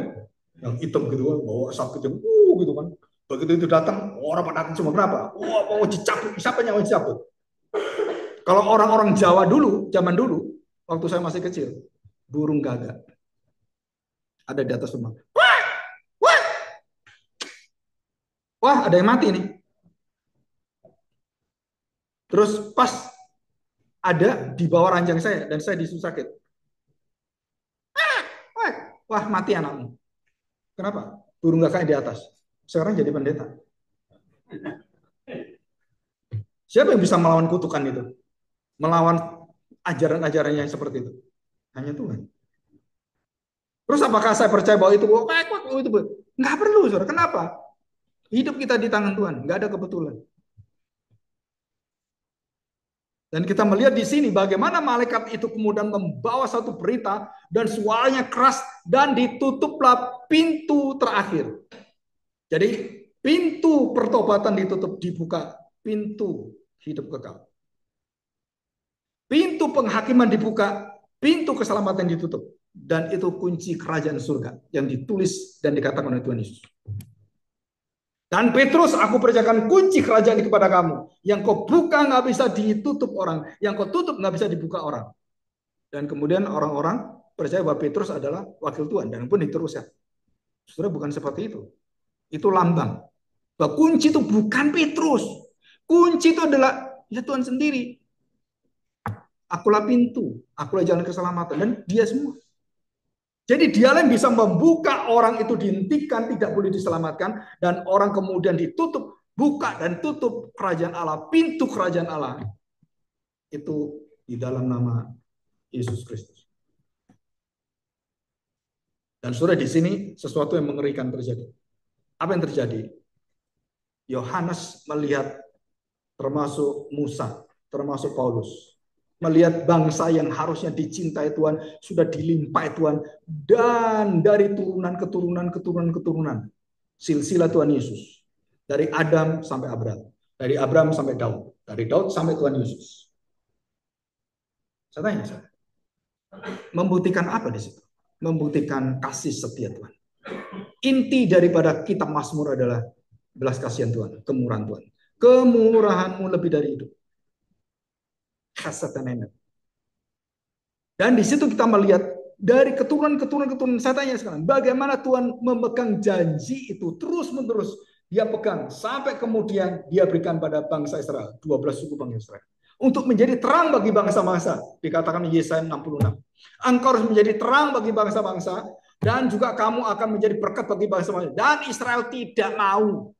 Yang hitam gitu bawa sabit yang gitu kan. Begitu itu datang, orang pada datang semua. Berapa? Wah, mau dicabut. Siapa yang mau dicabut? Kalau orang-orang Jawa dulu, zaman dulu, waktu saya masih kecil, burung gagak ada di atas rumah. Wah, wah, wah, ada yang mati nih. Terus pas ada di bawah ranjang saya dan saya disuruh sakit. Wah, wah, mati anakmu. Kenapa? Burung gagak di atas. Sekarang jadi pendeta. Siapa yang bisa melawan kutukan itu? Melawan ajaran-ajaran yang seperti itu? Hanya Tuhan. Terus apakah saya percaya bahwa itu itu nggak perlu, saudara? Kenapa? Hidup kita di tangan Tuhan, nggak ada kebetulan. Dan kita melihat di sini bagaimana malaikat itu kemudian membawa satu berita dan suaranya keras dan ditutuplah pintu terakhir. Jadi pintu pertobatan ditutup, dibuka pintu hidup kekal. Pintu penghakiman dibuka, pintu keselamatan ditutup. Dan itu kunci kerajaan surga yang ditulis dan dikatakan oleh Tuhan Yesus. Dan Petrus, aku percayakan kunci kerajaan ini kepada kamu. Yang kau buka nggak bisa ditutup orang. Yang kau tutup nggak bisa dibuka orang. Dan kemudian orang-orang percaya bahwa Petrus adalah wakil Tuhan. Dan pun diteruskan. Saudara, bukan seperti itu. Itu lambang. Bahwa kunci itu bukan Petrus. Kunci itu adalah ya Tuhan sendiri. Akulah pintu. Akulah jalan keselamatan. Dan dia semua. Jadi dialah yang bisa membuka orang itu dihentikan, tidak boleh diselamatkan, dan orang kemudian ditutup, buka dan tutup kerajaan Allah, pintu kerajaan Allah. Itu di dalam nama Yesus Kristus. Dan saudara, di sini sesuatu yang mengerikan terjadi. Apa yang terjadi? Yohanes melihat termasuk Musa, termasuk Paulus, melihat bangsa yang harusnya dicintai Tuhan, sudah dilimpahi Tuhan, dan dari keturunan, silsilah Tuhan Yesus. Dari Adam sampai Abraham, dari Abraham sampai Daud, dari Daud sampai Tuhan Yesus. Saya tanya, saya. Membuktikan apa di situ? Membuktikan kasih setia Tuhan. Inti daripada kitab Mazmur adalah belas kasihan Tuhan, kemurahan Tuhan. Kemurahanmu lebih dari itu. Dan di situ kita melihat dari keturunan, saya tanya sekarang, bagaimana Tuhan memegang janji itu terus-menerus dia pegang sampai kemudian dia berikan pada bangsa Israel, 12 suku bangsa Israel. Untuk menjadi terang bagi bangsa-bangsa, dikatakan Yesaya 66. Engkau harus menjadi terang bagi bangsa-bangsa dan juga kamu akan menjadi berkat bagi bangsa-bangsa. Dan Israel tidak mau.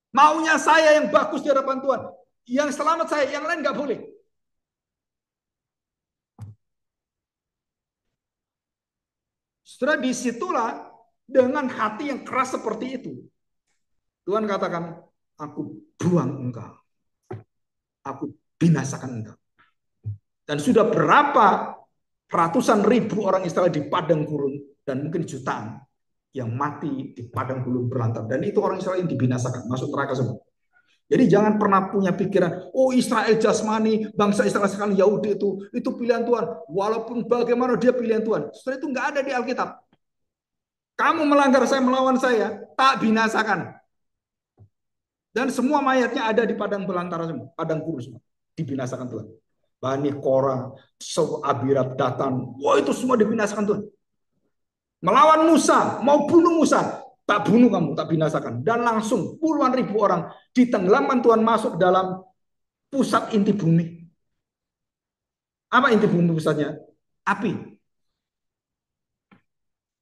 Maunya saya yang bagus di hadapan Tuhan. Yang selamat saya, yang lain nggak boleh. Setelah disitulah dengan hati yang keras seperti itu, Tuhan katakan, aku buang engkau. Aku binasakan engkau. Dan sudah berapa ratusan ribu orang Israel di padang gurun, dan mungkin jutaan yang mati di padang gurun berantah. Dan itu orang Israel yang dibinasakan, masuk neraka semua. Jadi jangan pernah punya pikiran, oh Israel jasmani, bangsa Israel sekarang Yahudi itu pilihan Tuhan. Walaupun bagaimana dia pilihan Tuhan. Setelah itu nggak ada di Alkitab. Kamu melanggar saya, melawan saya, tak binasakan. Dan semua mayatnya ada di padang belantara semua, padang gurun semua, dibinasakan Tuhan. Bani Korah, Abirab, Datan, wah itu semua dibinasakan Tuhan. Melawan Musa, mau bunuh Musa, tak bunuh kamu, tak binasakan. Dan langsung puluhan ribu orang ditenggelamkan Tuhan masuk dalam pusat inti bumi. Apa inti bumi pusatnya? Api.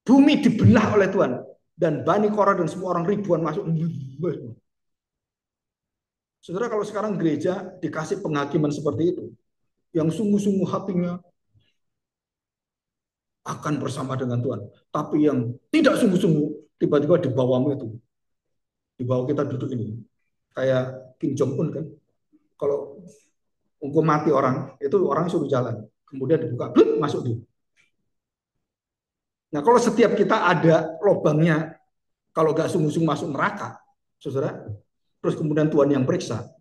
Bumi dibelah oleh Tuhan. Dan Bani Korah dan semua orang ribuan masuk. Saudara, kalau sekarang gereja dikasih penghakiman seperti itu, yang sungguh-sungguh hatinya akan bersama dengan Tuhan. Tapi yang tidak sungguh-sungguh, tiba-tiba di bawahmu itu, di bawah kita duduk ini. Kayak Kim Jong Un kan. Kalau hukum mati orang, itu orang suruh jalan. Kemudian dibuka, blut, masuk dia. Nah, kalau setiap kita ada lubangnya, kalau nggak sungguh-sungguh masuk neraka, saudara, terus kemudian Tuhan yang periksa,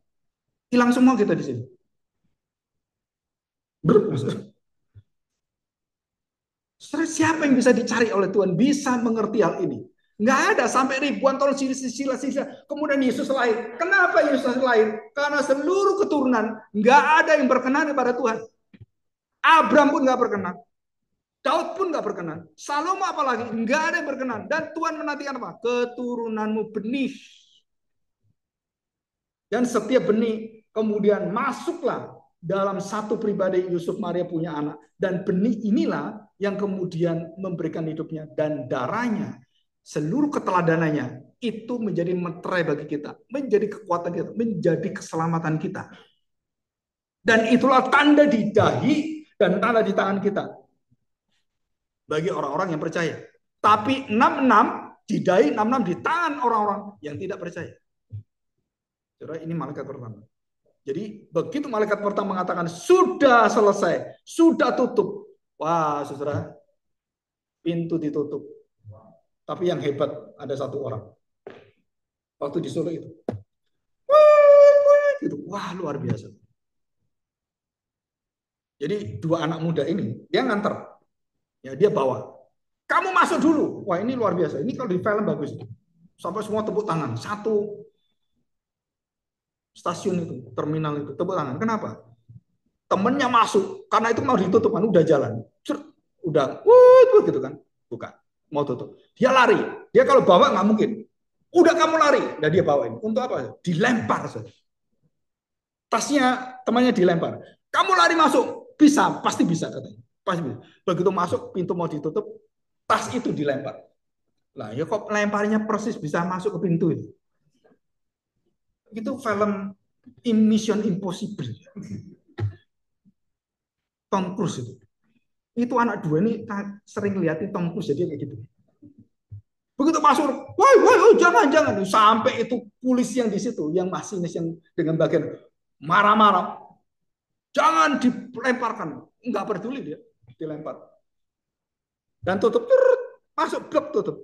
hilang semua kita di sini. Saudara, siapa yang bisa dicari oleh Tuhan bisa mengerti hal ini? Nggak ada, sampai ribuan tahun silsilah. Kemudian Yesus lahir. Kenapa Yesus lahir? Karena seluruh keturunan nggak ada yang berkenan kepada Tuhan. Abraham pun nggak berkenan. Daud pun nggak berkenan. Salomo apalagi nggak ada yang berkenan. Dan Tuhan menantikan apa? Keturunanmu benih. Dan setiap benih kemudian masuklah dalam satu pribadi. Yusuf Maria punya anak. Dan benih inilah yang kemudian memberikan hidupnya. Dan darahnya, seluruh keteladanannya, itu menjadi meterai bagi kita. Menjadi kekuatan kita. Menjadi keselamatan kita. Dan itulah tanda di dahi dan tanda di tangan kita. Bagi orang-orang yang percaya. Tapi 66 di dahi, 66 di tangan orang-orang yang tidak percaya. Saudara, ini malaikat pertama. Jadi begitu malaikat pertama mengatakan sudah selesai, sudah tutup. Wah, saudara, pintu ditutup. Tapi yang hebat ada satu orang. Waktu di Solo itu. Wah, luar biasa. Jadi dua anak muda ini, dia nganter. Ya, dia bawa. Kamu masuk dulu. Wah, ini luar biasa. Ini kalau di film bagus. Sampai semua tepuk tangan. Satu stasiun itu, terminal itu, tepuk tangan. Kenapa? Temennya masuk, karena itu mau ditutup kan, udah jalan. Udah, gitu kan. Buka, mau tutup. Dia lari. Dia kalau bawa nggak mungkin. Udah kamu lari. Nah, dia bawain. Untuk apa? Dilempar. Tasnya temannya dilempar. Kamu lari masuk. Bisa, pasti bisa katanya. Pasti bisa. Begitu masuk, pintu mau ditutup, tas itu dilempar. Lah, ya kok lemparnya persis bisa masuk ke pintu itu. Itu film Mission Impossible. Tom Cruise itu. Itu anak dua ini sering lihatin Tom Cruise jadi kayak gitu. Begitu masuk, woi, jangan. Sampai itu polisi yang di situ, yang masinis yang dengan bagian marah-marah. Jangan dilemparkan. Enggak peduli dia, dilempar. Dan tutup, masuk, blok tutup.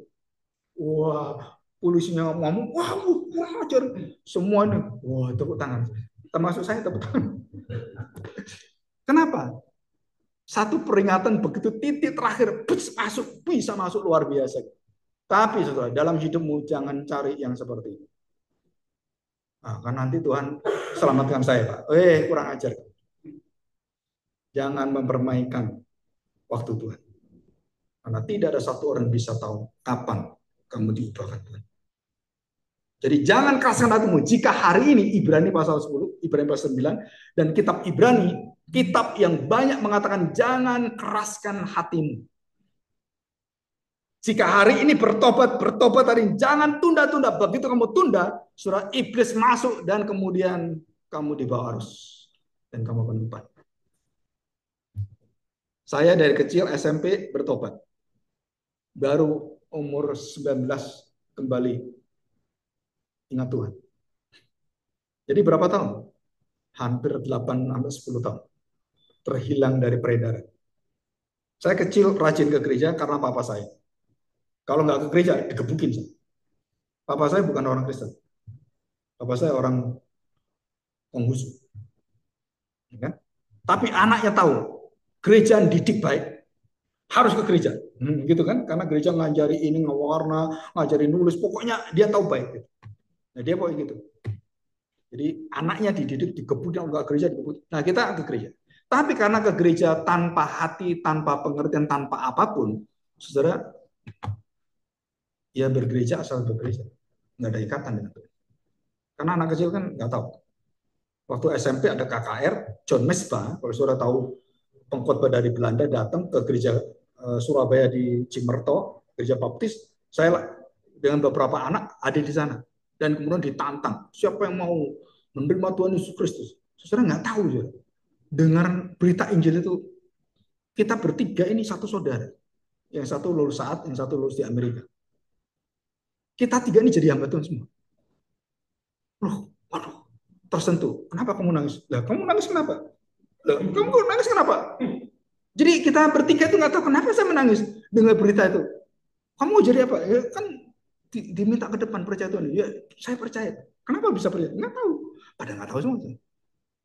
Wah, polisinya ngomong, wah, kurang ajar. Semuanya, wah, tepuk tangan. Termasuk saya tepuk tangan. Kenapa? Satu peringatan begitu titik terakhir, bisa masuk luar biasa. Tapi saudara, dalam hidupmu jangan cari yang seperti ini. Nah, kan nanti Tuhan selamatkan saya, Pak. Kurang ajar. Jangan mempermainkan waktu Tuhan. Karena tidak ada satu orang bisa tahu kapan kamu diubahkan Tuhan. Jadi jangan keraskan hatimu. Jika hari ini Ibrani pasal 10, Ibrani pasal 9, dan kitab Ibrani, kitab yang banyak mengatakan jangan keraskan hatimu. Jika hari ini bertobat hari ini, jangan tunda-tunda. Begitu kamu tunda, surah iblis masuk dan kemudian kamu dibawa arus. Dan kamu akan lupa. Saya dari kecil SMP bertobat. Baru umur 19 kembali ingat Tuhan. Jadi berapa tahun? Hampir 8-10 tahun. Terhilang dari peredaran. Saya kecil rajin ke gereja karena papa saya. Kalau nggak ke gereja, digebukin. Papa saya bukan orang Kristen. Papa saya orang Konghucu. Ya kan? Tapi anaknya tahu, gereja didik baik, harus ke gereja. Gitu kan? Karena gereja ngajari ini, ngewarna, ngajari nulis, pokoknya dia tahu baik. Nah, dia pokoknya gitu. Jadi anaknya dididik, digebukin, nggak gereja, digebukin. Nah, kita ke gereja. Tapi karena ke gereja tanpa hati, tanpa pengertian, tanpa apapun, saudara, ya bergereja asal bergereja. Nggak ada ikatan dengan Tuhan. Karena anak kecil kan nggak tahu. Waktu SMP ada KKR, John Mesbah, kalau saudara tahu pengkhotbah dari Belanda datang ke gereja Surabaya di Cimerto, gereja Baptis. Saya dengan beberapa anak ada di sana dan kemudian ditantang, siapa yang mau menerima Tuhan Yesus Kristus. Saudara nggak tahu ya, dengar berita Injil itu, kita bertiga ini satu saudara, yang satu lulus saat, yang satu lulus di Amerika. Kita tiga ini jadi hamba Tuhan semua. Loh, waduh, tersentuh. Kenapa kamu nangis? Lah, kamu nangis kenapa? Loh, kamu nangis kenapa? Jadi kita bertiga itu nggak tahu kenapa saya menangis dengar berita itu. Kamu mau jadi apa? Ya, kan diminta ke depan percaya Tuhan. Ya, saya percaya. Kenapa bisa percaya? Nggak tahu. Pada nggak tahu semua.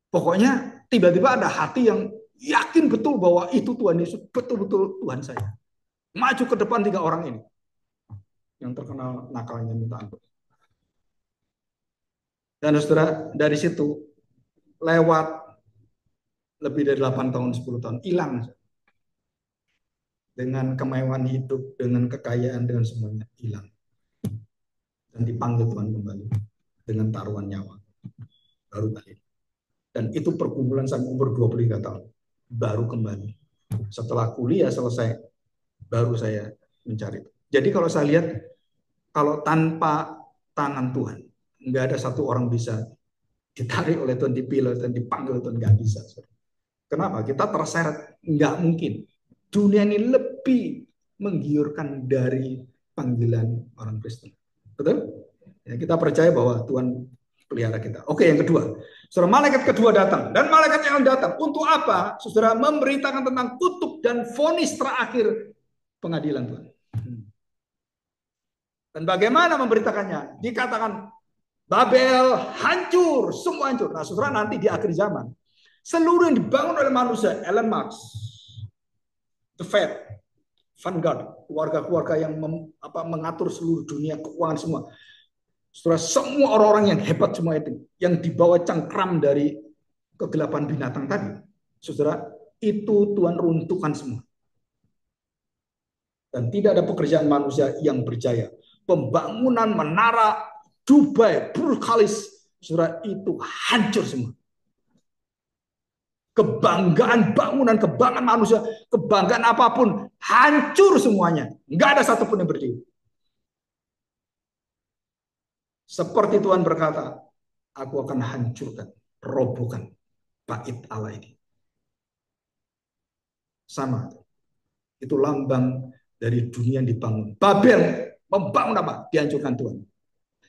Pokoknya tiba-tiba ada hati yang yakin betul bahwa itu Tuhan Yesus, betul-betul Tuhan saya. Maju ke depan tiga orang ini yang terkenal nakalnya minta ampun. Dan saudara, dari situ lewat lebih dari 8 tahun, 10 tahun, hilang. Dengan kemewahan hidup, dengan kekayaan, dengan semuanya, hilang. Dan dipanggil Tuhan kembali dengan taruhan nyawa. Baru kali. Dan itu pergumulan sampai umur 23 tahun. Baru kembali. Setelah kuliah selesai, baru saya mencari. Jadi kalau saya lihat, kalau tanpa tangan Tuhan, nggak ada satu orang bisa ditarik oleh Tuhan, dipilih dan dipanggil Tuhan, nggak bisa. Kenapa? Kita terseret, nggak mungkin. Dunia ini lebih menggiurkan dari panggilan orang Kristen. Betul? Ya, kita percaya bahwa Tuhan pelihara kita. Oke, yang kedua. Saudara, malaikat kedua datang. Dan malaikat yang datang untuk apa? Saudara, memberitakan tentang kutuk dan vonis terakhir pengadilan Tuhan. Dan bagaimana memberitakannya? Dikatakan Babel hancur, semua hancur. Nah, saudara, nanti di akhir zaman seluruh yang dibangun oleh manusia, Elon Musk, The Fed, Vanguard, keluarga-keluarga yang mengatur seluruh dunia keuangan semua. Saudara, semua orang-orang yang hebat semua itu, yang dibawa cengkram dari kegelapan binatang tadi, saudara, itu Tuhan runtuhkan semua. Dan tidak ada pekerjaan manusia yang berjaya. Pembangunan menara Dubai, Burj Khalifa, saudara, itu hancur semua. Kebanggaan bangunan, kebanggaan manusia, kebanggaan apapun, hancur semuanya. Nggak ada satupun yang berdiri. Seperti Tuhan berkata, aku akan hancurkan, robohkan bait Allah ini. Sama. Itu lambang dari dunia yang dibangun. Babel membangun apa? Dihancurkan Tuhan.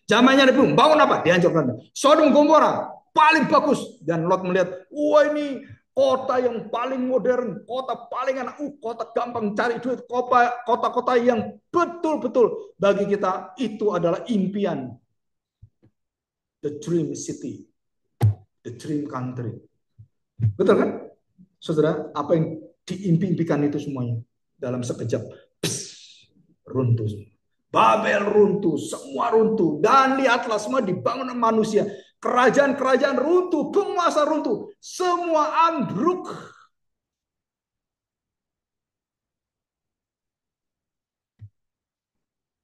Zamannya Nabi membangun apa? Dihancurkan. Sodom Gomora paling bagus. Dan Lot melihat, wah ini kota yang paling modern, kota paling enak, kota gampang cari duit, kota-kota yang betul-betul bagi kita itu adalah impian. The dream city, the dream country. Betul kan? Saudara, apa yang diimpikan itu semuanya dalam sekejap runtuh. Babel runtuh, semua runtuh. Dan lihatlah semua dibangun manusia. Kerajaan-kerajaan runtuh, penguasa runtuh, semua ambruk.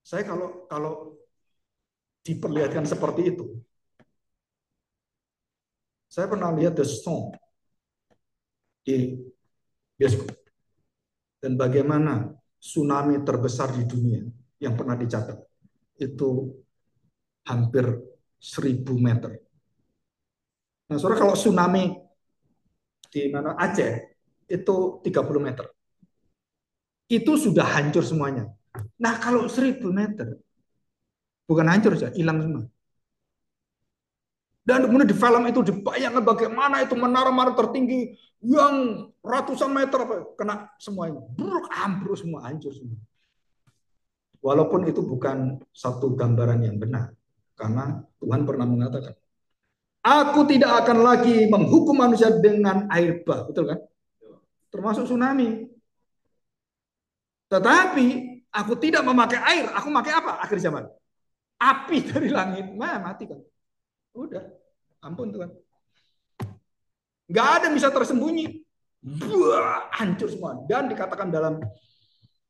Saya kalau diperlihatkan seperti itu, saya pernah lihat The Stone di bioskop, dan bagaimana tsunami terbesar di dunia yang pernah dicatat itu hampir 1.000 meter. Nah, saudara, kalau tsunami di mana Aceh itu 30 meter. Itu sudah hancur semuanya. Nah, kalau 1.000 meter bukan hancur saja, hilang semua. Dan kemudian di film itu dibayangkan bagaimana itu menara-menara tertinggi yang ratusan meter kena semuanya. Ambruk semua, hancur semua. Walaupun itu bukan satu gambaran yang benar. Karena Tuhan pernah mengatakan, aku tidak akan lagi menghukum manusia dengan air bah. Betul kan? Termasuk tsunami. Tetapi aku tidak memakai air. Aku memakai apa akhir zaman? Api dari langit. Nah, mati kan. Udah. Ampun Tuhan. Nggak ada yang bisa tersembunyi. Buah, hancur semua. Dan dikatakan dalam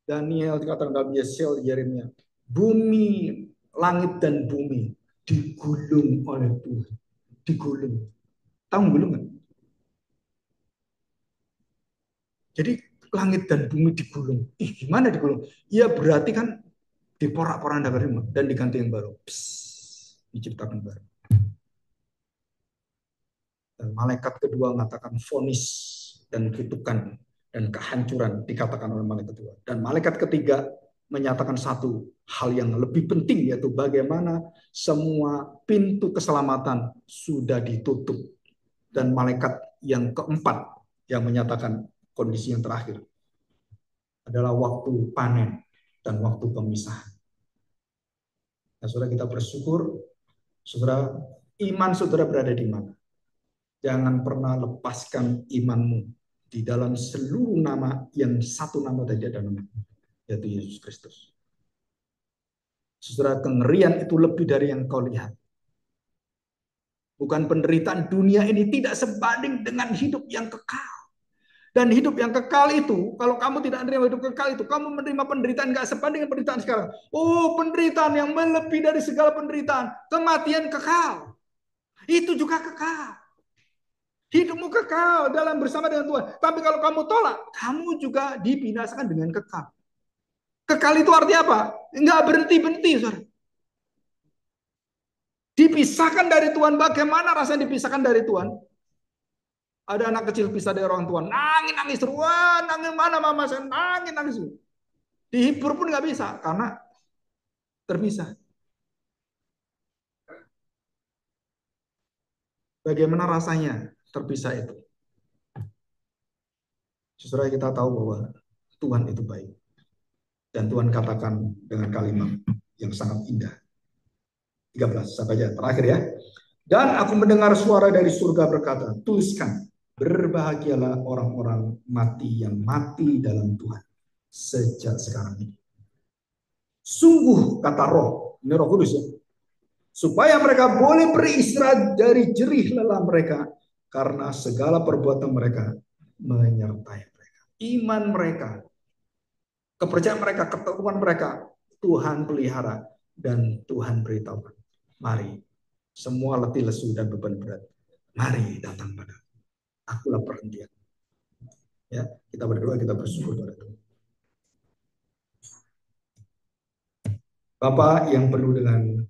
Daniel, dikatakan dalam Yesel, Yeremia, bumi, langit dan bumi digulung oleh Tuhan. Digulung. Tahu gulung kan? Jadi langit dan bumi digulung. Ih, gimana digulung? Ya berarti kan diporak-porandakan dan diganti yang baru. Psst, diciptakan baru. Dan malaikat kedua mengatakan vonis dan kutukan dan kehancuran dikatakan oleh malaikat kedua. Dan malaikat ketiga menyatakan satu hal yang lebih penting, yaitu bagaimana semua pintu keselamatan sudah ditutup. Dan malaikat yang keempat yang menyatakan kondisi yang terakhir adalah waktu panen dan waktu pemisahan. Nah, saudara, kita bersyukur, saudara, iman saudara berada di mana? Jangan pernah lepaskan imanmu di dalam seluruh nama yang satu nama saja ada nama, yaitu Yesus Kristus. Saudara, kengerian itu lebih dari yang kau lihat. Bukan penderitaan dunia ini tidak sebanding dengan hidup yang kekal. Dan hidup yang kekal itu, kalau kamu tidak menerima hidup kekal itu, kamu menerima penderitaan nggak sebanding dengan penderitaan sekarang. Oh, penderitaan yang melebihi dari segala penderitaan, kematian kekal. Itu juga kekal. Hidupmu kekal dalam bersama dengan Tuhan. Tapi kalau kamu tolak, kamu juga dibinasakan dengan kekal. Kekal itu artinya apa? Enggak berhenti-berhenti, saudara. Dipisahkan dari Tuhan. Bagaimana rasanya dipisahkan dari Tuhan? Ada anak kecil pisah dari orang tua. Nangis-nangis terus. Wah, nangis mana mama saya? Nangis-nangis. Dihibur pun nggak bisa. Karena terpisah. Bagaimana rasanya terpisah itu? Saudara, kita tahu bahwa Tuhan itu baik. Dan Tuhan katakan dengan kalimat yang sangat indah. 13, sampai aja terakhir ya. Dan aku mendengar suara dari surga berkata, tuliskan, berbahagialah orang-orang mati yang mati dalam Tuhan sejak sekarang ini. Sungguh, kata roh, ini roh kudus ya, supaya mereka boleh beristirahat dari jerih lelah mereka, karena segala perbuatan mereka menyertai mereka. Iman mereka, kepercayaan mereka, keteguhan mereka, Tuhan pelihara dan Tuhan beritahukan. Mari, semua letih lesu dan beban berat, mari datang pada akulah perhentian. Ya, kita berdoa, kita bersyukur pada Tuhan. Bapak yang penuh dengan